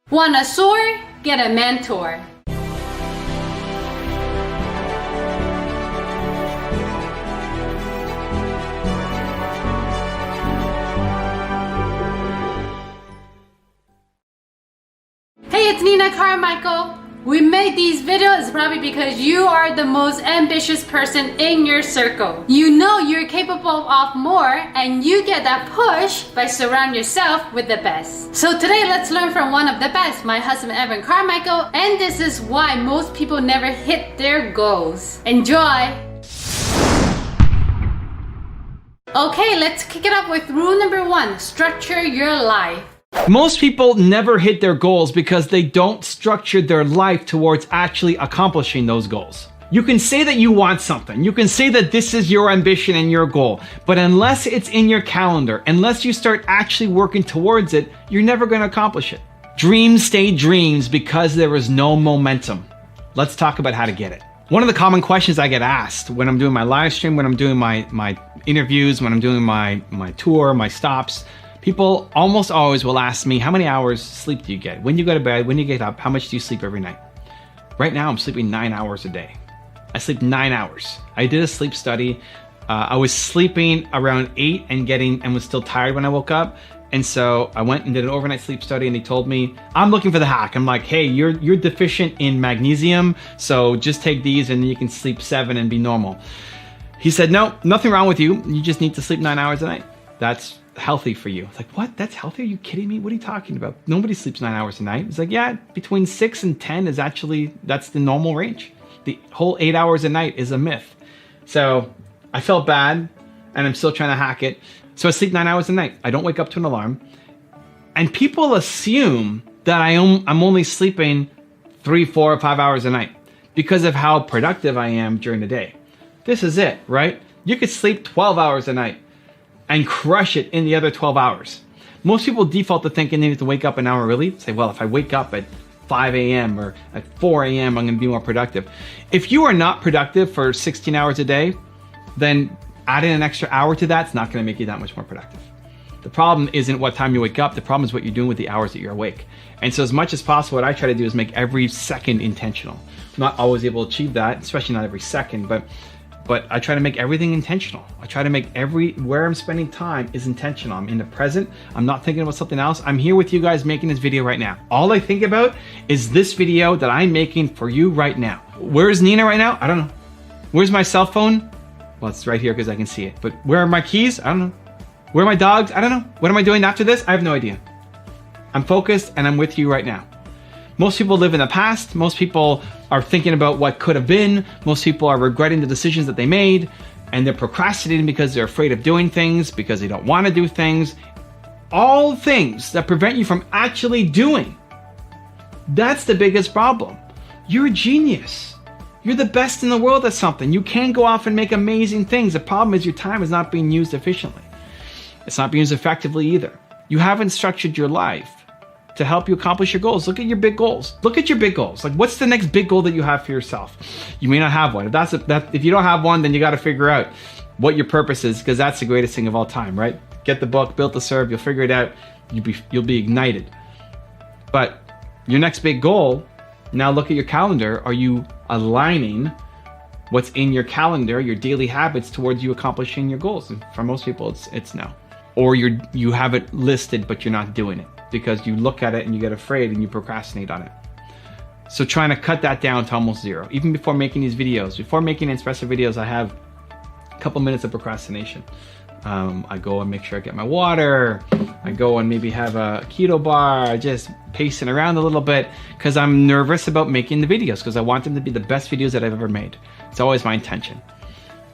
Want a soar? Get a mentor. Hey, it's Nina Carmichael. We made these videos probably because you are the most ambitious person in your circle. You know you're capable of more and you get that push by surrounding yourself with the best. So today let's learn from one of the best, my husband Evan Carmichael, and this is why most people never hit their goals. Enjoy! Okay, let's kick it up with rule number 1, structure your life. Most people never hit their goals because they don't structure their life towards actually accomplishing those goals. You can say that you want something. You can say that this is your ambition and your goal. But unless it's in your calendar, unless you start actually working towards it, you're never going to accomplish it. Dreams stay dreams because there is no momentum. Let's talk about how to get it. One of the common questions I get asked when I'm doing my live stream, when I'm doing my interviews, when I'm doing my tour, my stops, people almost always will ask me, how many hours sleep do you get? When you go to bed, when you get up, how much do you sleep every night? Right now, I'm sleeping 9 hours a day. I sleep 9 hours. I did a sleep study. I was sleeping around 8 and was still tired when I woke up. And so I went and did an overnight sleep study and he told me, I'm looking for the hack. I'm like, hey, you're deficient in magnesium. So just take these and you can sleep 7 and be normal. He said, no, nothing wrong with you. You just need to sleep 9 hours a night. That's healthy for you. It's like, what? That's healthy? Are you kidding me? What are you talking about? Nobody sleeps 9 hours a night. It's like, yeah, between 6 and 10 is actually, that's the normal range. The whole 8 hours a night is a myth. So I felt bad and I'm still trying to hack it. So I sleep 9 hours a night. I don't wake up to an alarm. And people assume that I'm only sleeping 3, 4, or 5 hours a night because of how productive I am during the day. This is it, right? You could sleep 12 hours a night and crush it in the other 12 hours. Most people default to thinking they need to wake up an hour early. Say, well, if I wake up at 5 a.m. or at 4 a.m., I'm gonna be more productive. If you are not productive for 16 hours a day, then adding an extra hour to that's not gonna make you that much more productive. The problem isn't what time you wake up, the problem is what you're doing with the hours that you're awake. And so as much as possible, what I try to do is make every second intentional. I'm not always able to achieve that, especially not every second, but I try to make everything intentional. I try to make where I'm spending time is intentional. I'm in the present. I'm not thinking about something else. I'm here with you guys making this video right now. All I think about is this video that I'm making for you right now. Where's Nina right now? I don't know. Where's my cell phone? Well, it's right here because I can see it. But where are my keys? I don't know. Where are my dogs? I don't know. What am I doing after this? I have no idea. I'm focused and I'm with you right now. Most people live in the past. Most people are thinking about what could have been. Most people are regretting the decisions that they made, and they're procrastinating because they're afraid of doing things, because they don't want to do things. All things that prevent you from actually doing. That's the biggest problem. You're a genius. You're the best in the world at something. You can go off and make amazing things. The problem is your time is not being used efficiently. It's not being used effectively either. You haven't structured your life to help you accomplish your goals. Look at your big goals. Look at your big goals. Like, what's the next big goal that you have for yourself? You may not have one. If you don't have one, then you got to figure out what your purpose is, because that's the greatest thing of all time, right? Get the book, Built to Serve. You'll figure it out. You'll be ignited. But your next big goal, now look at your calendar. Are you aligning what's in your calendar, your daily habits, towards you accomplishing your goals? And for most people, it's no. Or you have it listed, but you're not doing it, because you look at it and you get afraid and you procrastinate on it. So trying to cut that down to almost zero. Even before making these videos, before making Inspresso videos, I have a couple minutes of procrastination. I go and make sure I get my water. I go and maybe have a keto bar, just pacing around a little bit, because I'm nervous about making the videos, because I want them to be the best videos that I've ever made. It's always my intention.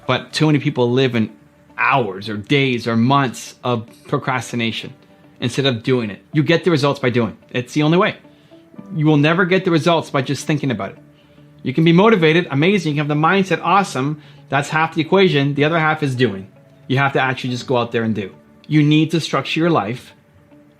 But too many people live in hours or days or months of procrastination instead of doing it. You get the results by doing. It's the only way. You will never get the results by just thinking about it. You can be motivated, amazing, you can have the mindset, awesome. That's half the equation. The other half is doing. You have to actually just go out there and do. You need to structure your life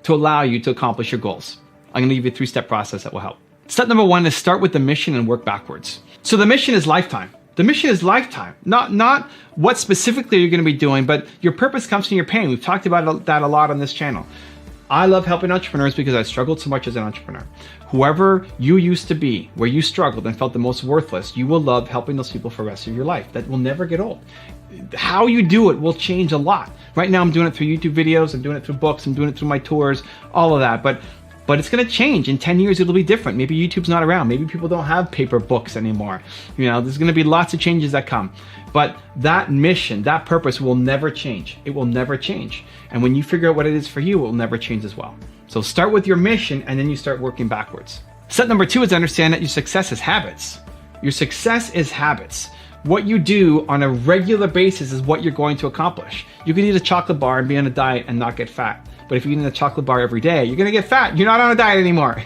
to allow you to accomplish your goals. I'm gonna give you a 3-step process that will help. Step number 1 is start with the mission and work backwards. So the mission is lifetime. The mission is lifetime, not what specifically you're gonna be doing, but your purpose comes from your pain. We've talked about that a lot on this channel. I love helping entrepreneurs because I struggled so much as an entrepreneur. Whoever you used to be, where you struggled and felt the most worthless, you will love helping those people for the rest of your life. That will never get old. How you do it will change a lot. Right now I'm doing it through YouTube videos, I'm doing it through books, I'm doing it through my tours, all of that. But it's going to change. In 10 years, it'll be different. Maybe YouTube's not around. Maybe people don't have paper books anymore. There's going to be lots of changes that come. But that mission, that purpose will never change. It will never change. And when you figure out what it is for you, it will never change as well. So start with your mission and then you start working backwards. Step number 2 is to understand that your success is habits. Your success is habits. What you do on a regular basis is what you're going to accomplish. You can eat a chocolate bar and be on a diet and not get fat. But if you're eating a chocolate bar every day, you're gonna get fat. You're not on a diet anymore.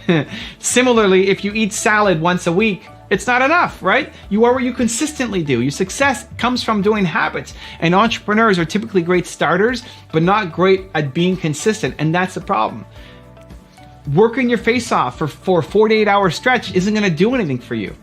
Similarly, if you eat salad once a week, it's not enough, right? You are what you consistently do. Your success comes from doing habits. And entrepreneurs are typically great starters, but not great at being consistent. And that's the problem. Working your face off for a 48-hour stretch isn't gonna do anything for you.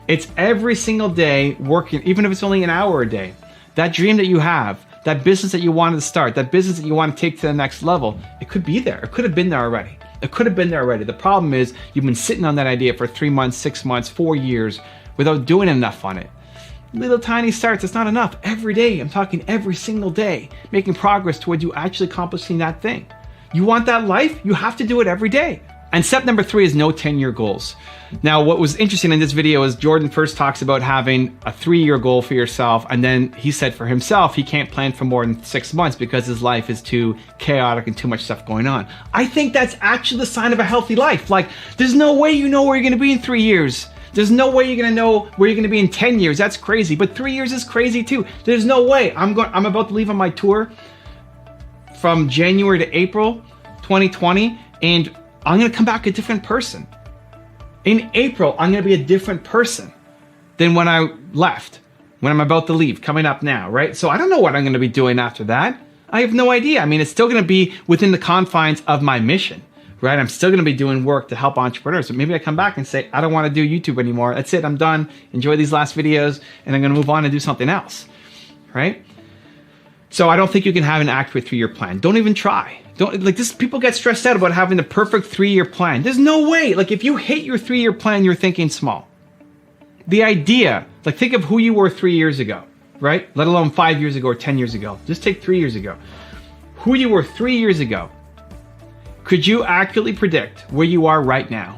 It's every single day working, even if it's only an hour a day. That dream that you have, that business that you wanted to start, that business that you want to take to the next level, it could be there. It could have been there already. It could have been there already. The problem is you've been sitting on that idea for 3 months, 6 months, 4 years without doing enough on it. Little tiny starts, it's not enough. Every day, I'm talking every single day, making progress towards you actually accomplishing that thing. You want that life? You have to do it every day. And step number 3 is no 10-year goals. Now, what was interesting in this video is Jordan first talks about having a 3-year goal for yourself. And then he said for himself, he can't plan for more than 6 months because his life is too chaotic and too much stuff going on. I think that's actually the sign of a healthy life. Like, there's no way you know where you're gonna be in 3 years. There's no way you're gonna know where you're gonna be in 10 years. That's crazy. But 3 years is crazy too. There's no way. I'm about to leave on my tour from January to April 2020, and I'm gonna come back a different person. In April, I'm gonna be a different person than when I left, when I'm about to leave, coming up now, right? So I don't know what I'm gonna be doing after that. I have no idea. I mean, it's still gonna be within the confines of my mission, right? I'm still gonna be doing work to help entrepreneurs. But maybe I come back and say, I don't wanna do YouTube anymore. That's it, I'm done. Enjoy these last videos, and I'm gonna move on and do something else, right? So I don't think you can have an accurate 3-year plan. Don't even try. People get stressed out about having the perfect 3-year plan. There's no way. Like, if you hit your 3-year plan, you're thinking small. The idea, like, think of who you were 3 years ago, right? Let alone 5 years ago or 10 years ago. Just take 3 years ago. Who you were 3 years ago. Could you accurately predict where you are right now?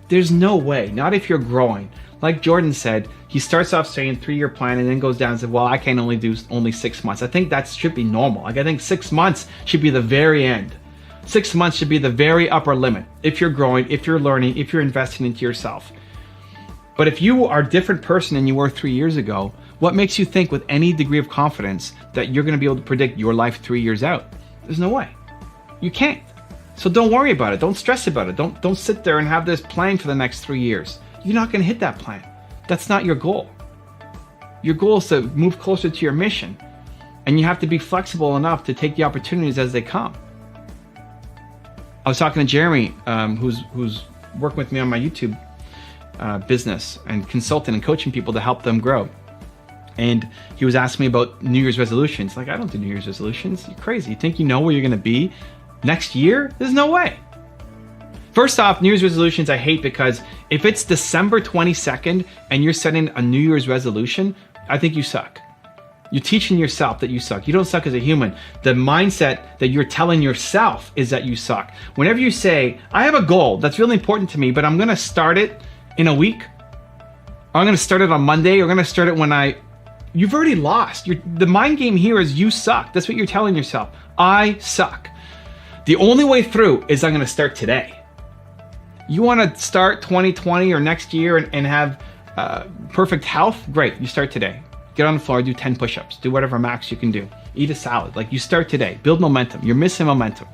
There's no way. Not if you're growing. Like Jordan said, he starts off saying 3-year plan and then goes down and says, well, I can only do 6 months. I think that should be normal. Like, I think 6 months should be the very end. 6 months should be the very upper limit. If you're growing, if you're learning, if you're investing into yourself. But if you are a different person than you were 3 years ago, what makes you think with any degree of confidence that you're going to be able to predict your life 3 years out? There's no way. You can't. So don't worry about it. Don't stress about it. Don't sit there and have this plan for the next 3 years. You're not going to hit that plan. That's not your goal. Your goal is to move closer to your mission. And you have to be flexible enough to take the opportunities as they come. I was talking to Jeremy, who's working with me on my YouTube business and consulting and coaching people to help them grow. And he was asking me about New Year's resolutions. Like, I don't do New Year's resolutions. You're crazy. You think you know where you're going to be next year? There's no way. First off, New Year's resolutions I hate because if it's December 22nd and you're setting a New Year's resolution, I think you suck. You're teaching yourself that you suck. You don't suck as a human. The mindset that you're telling yourself is that you suck. Whenever you say, I have a goal that's really important to me, but I'm gonna start it in a week, or I'm gonna start it on Monday, or I'm gonna start it when you've already lost. The mind game here is you suck. That's what you're telling yourself. I suck. The only way through is I'm gonna start today. You want to start 2020 or next year and have perfect health? Great, you start today. Get on the floor, do 10 push-ups, do whatever max you can do. Eat a salad. Like, you start today. Build momentum. You're missing momentum.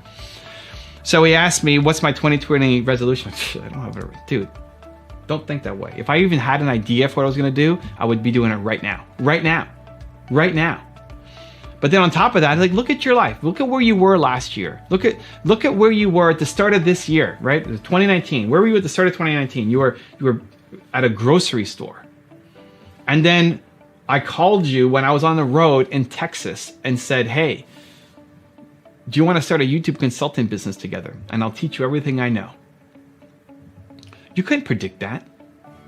So he asked me, what's my 2020 resolution? I don't have it. Dude, don't think that way. If I even had an idea for what I was going to do, I would be doing it right now. Right now. Right now. But then on top of that, like, look at your life. Look at where you were last year. Look at where you were at the start of this year, right? 2019. Where were you at the start of 2019? You were at a grocery store. And then I called you when I was on the road in Texas and said, hey, Do you want to start a YouTube consulting business together? And I'll teach you everything I know. You couldn't predict that.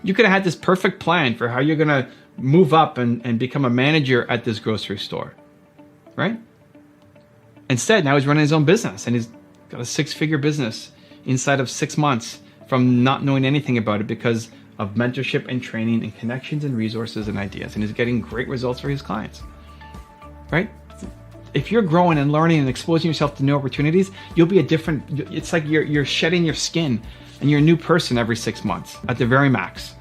You could have had this perfect plan for how you're going to move up and become a manager at this grocery store, right? Instead, now he's running his own business and he's got a 6-figure business inside of 6 months from not knowing anything about it because of mentorship and training and connections and resources and ideas. And he's getting great results for his clients, right? If you're growing and learning and exposing yourself to new opportunities, you'll be a different, it's like you're shedding your skin and you're a new person every 6 months at the very max.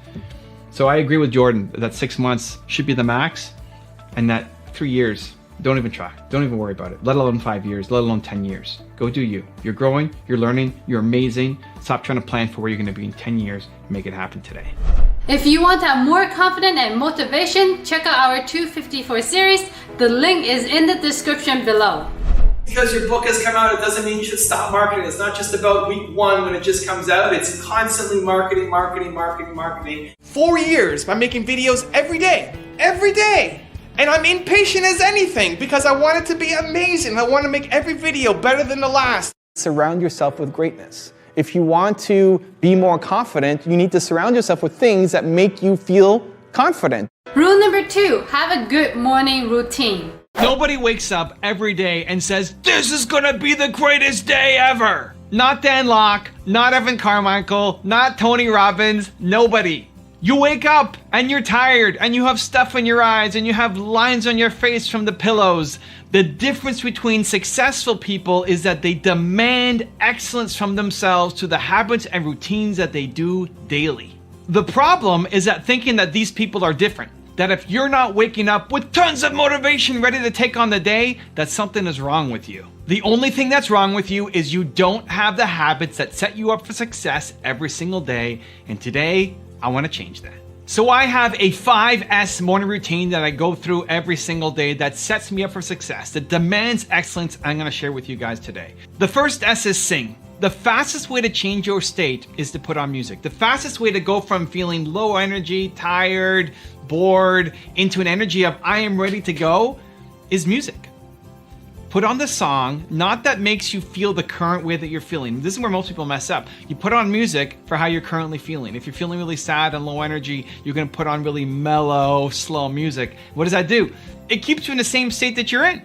So I agree with Jordan that 6 months should be the max and that 3 years, don't even try. Don't even worry about it, let alone 5 years, let alone 10 years. Go do you. You're growing, you're learning, you're amazing. Stop trying to plan for where you're gonna be in 10 years. Make it happen today. If you want to have more confidence and motivation, check out our 254 series. The link is in the description below. Because your book has come out, it doesn't mean you should stop marketing. It's not just about week 1 when it just comes out. It's constantly marketing, marketing, marketing, marketing. 4 years by making videos every day. And I'm impatient as anything because I want it to be amazing. I want to make every video better than the last. Surround yourself with greatness. If you want to be more confident, you need to surround yourself with things that make you feel confident. Rule number 2, have a good morning routine. Nobody wakes up every day and says, this is gonna be the greatest day ever. Not Dan Lok, not Evan Carmichael, not Tony Robbins, nobody. You wake up and you're tired and you have stuff in your eyes and you have lines on your face from the pillows. The difference between successful people is that they demand excellence from themselves to the habits and routines that they do daily. The problem is that thinking that these people are different. That if you're not waking up with tons of motivation ready to take on the day, that something is wrong with you. The only thing that's wrong with you is you don't have the habits that set you up for success every single day. And today, I want to change that. So I have a 5S morning routine that I go through every single day that sets me up for success, that demands excellence. I'm going to share with you guys today. The first S is sing. The fastest way to change your state is to put on music. The fastest way to go from feeling low energy, tired, bored, into an energy of I am ready to go is music. Put on the song, not that makes you feel the current way that you're feeling. This is where most people mess up. You put on music for how you're currently feeling. If you're feeling really sad and low energy, you're gonna put on really mellow, slow music. What does that do? It keeps you in the same state that you're in.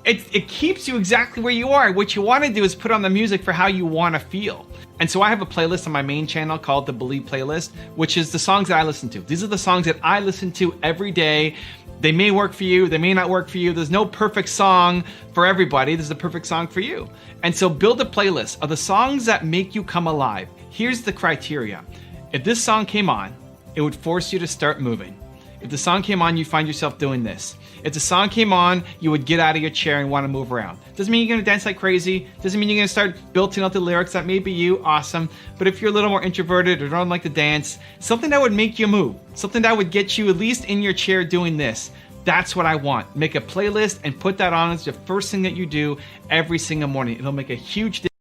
It keeps you exactly where you are. What you wanna do is put on the music for how you wanna feel. And so I have a playlist on my main channel called the Believe Playlist, which is the songs that I listen to. These are the songs that I listen to every day. They may work for you, they may not work for you. There's no perfect song for everybody. There's a perfect song for you. And so build a playlist of the songs that make you come alive. Here's the criteria. If this song came on, it would force you to start moving. If the song came on, you find yourself doing this. If the song came on, you would get out of your chair and want to move around. Doesn't mean you're gonna dance like crazy. Doesn't mean you're gonna start belting out the lyrics. That may be you, awesome. But if you're a little more introverted or don't like to dance, something that would make you move, something that would get you at least in your chair doing this. That's what I want. Make a playlist and put that on as the first thing that you do every single morning. It'll make a huge difference.